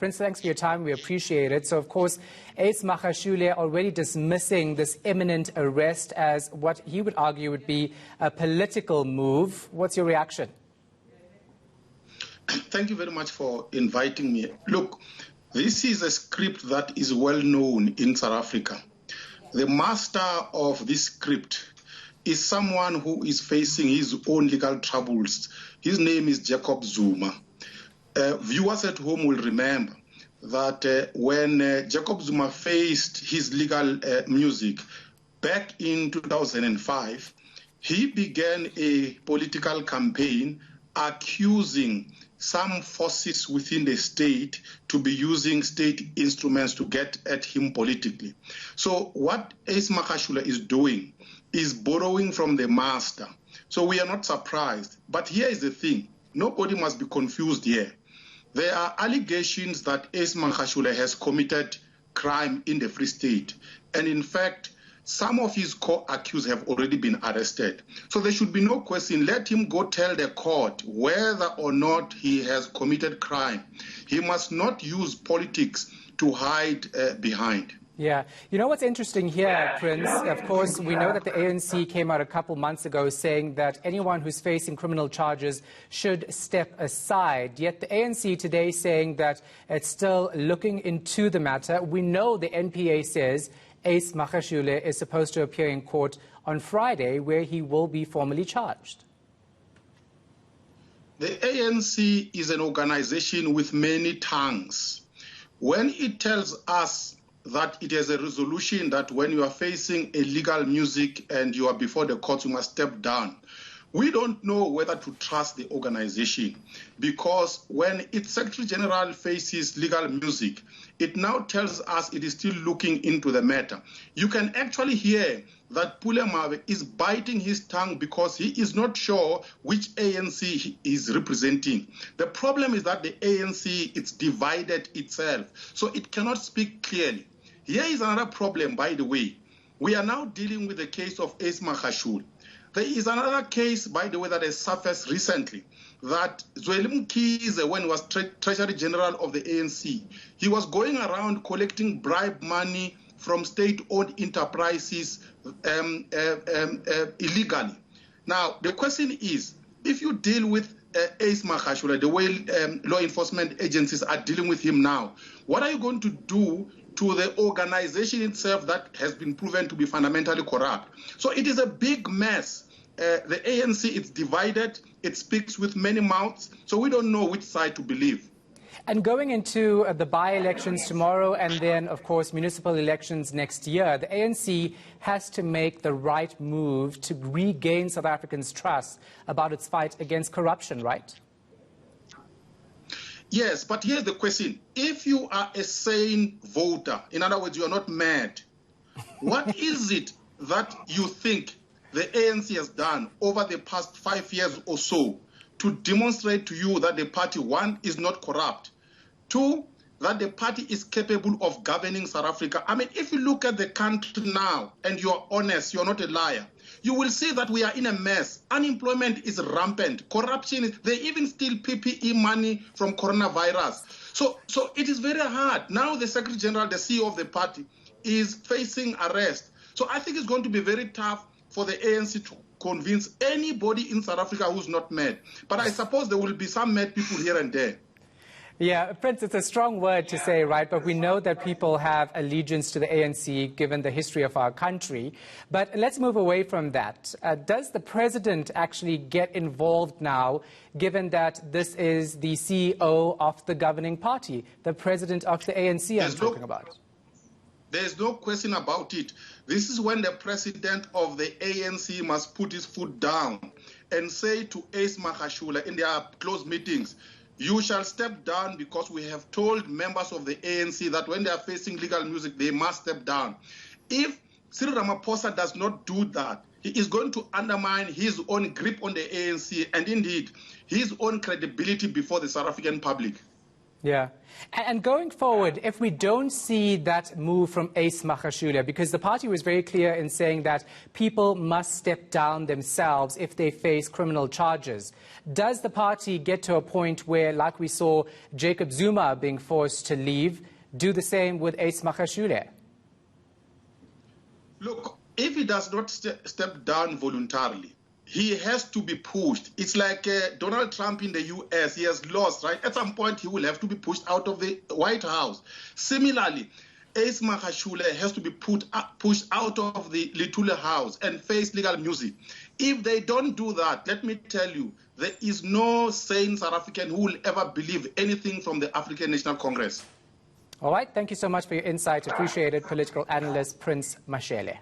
Prince, thanks for your time. We appreciate it. So, of course, Ace Magashule already dismissing this imminent arrest as what he would argue would be a political move. What's your reaction? Thank you very much for inviting me. Look, this is a script that is well known in South Africa. The master of this script is someone who is facing his own legal troubles. His name is Jacob Zuma. Viewers at home will remember that when Jacob Zuma faced his legal music back in 2005, he began a political campaign accusing some forces within the state to be using state instruments to get at him politically. So what Ace Magashule is doing is borrowing from the master. So we are not surprised. But here is the thing. Nobody must be confused here. There are allegations that Ace Magashule has committed crime in the Free State. And in fact, some of his co-accused have already been arrested. So there should be no question. Let him go tell the court whether or not he has committed crime. He must not use politics to hide behind. Yeah. You know what's interesting here, Prince? Of course, we know that the ANC came out a couple months ago saying that anyone who's facing criminal charges should step aside. Yet the ANC today saying that it's still looking into the matter. We know the NPA says Ace Magashule is supposed to appear in court on Friday, where he will be formally charged. The ANC is an organization with many tongues. When it tells us that it has a resolution that when you are facing illegal music and you are before the court, you must step down, we don't know whether to trust the organization, because when its Secretary General faces legal music, it now tells us it is still looking into the matter. You can actually hear that Pule Mabe is biting his tongue because he is not sure which ANC he is representing. The problem is that the ANC, it's divided itself, so it cannot speak clearly. Here is another problem, by the way. We are now dealing with the case of Ace Magashule. There is another case, by the way, that has surfaced recently, that Zweli Mkhize, when he was Treasury General of the ANC, he was going around collecting bribe money from state-owned enterprises illegally. Now, the question is, if you deal with Ace Magashule, the way law enforcement agencies are dealing with him now, what are you going to do to the organization itself that has been proven to be fundamentally corrupt? So it is a big mess. The ANC is divided. It speaks with many mouths. So we don't know which side to believe. And going into the by-elections tomorrow and then, of course, municipal elections next year, the ANC has to make the right move to regain South Africans' trust about its fight against corruption, right? Yes, but here's the question. If you are a sane voter, in other words, you are not mad, what is it that you think the ANC has done over the past 5 years or so to demonstrate to you that the party, one, is not corrupt, two, that the party is capable of governing South Africa? I mean, if you look at the country now and you are honest, you are not a liar, you will see that we are in a mess. Unemployment is rampant. Corruption is, they even steal PPE money from coronavirus. So it is very hard. Now the Secretary General, the CEO of the party, is facing arrest. So I think it's going to be very tough for the ANC to convince anybody in South Africa who's not mad. But I suppose there will be some mad people here and there. Yeah, Prince, it's a strong word to say, right? But we know that people have allegiance to the ANC given the history of our country. But let's move away from that. Does the president actually get involved now, given that this is the CEO of the governing party, the president of the ANC I'm talking about? There's no question about it. This is when the president of the ANC must put his foot down and say to Ace Magashule in their closed meetings, you shall step down because we have told members of the ANC that when they are facing legal music, they must step down. If Cyril Ramaphosa does not do that, he is going to undermine his own grip on the ANC and indeed his own credibility before the South African public. Yeah. And going forward, if we don't see that move from Ace Magashule, because the party was very clear in saying that people must step down themselves if they face criminal charges, does the party get to a point where, like we saw Jacob Zuma being forced to leave, do the same with Ace Magashule? Look, if he does not step down voluntarily, he has to be pushed. It's like Donald Trump in the U.S. He has lost, right? At some point, he will have to be pushed out of the White House. Similarly, Ace Magashule has to be pushed out of the Little House and face legal music. If they don't do that, let me tell you, there is no sane South African who will ever believe anything from the African National Congress. All right. Thank you so much for your insight. Appreciate it, political analyst Prince Mashele.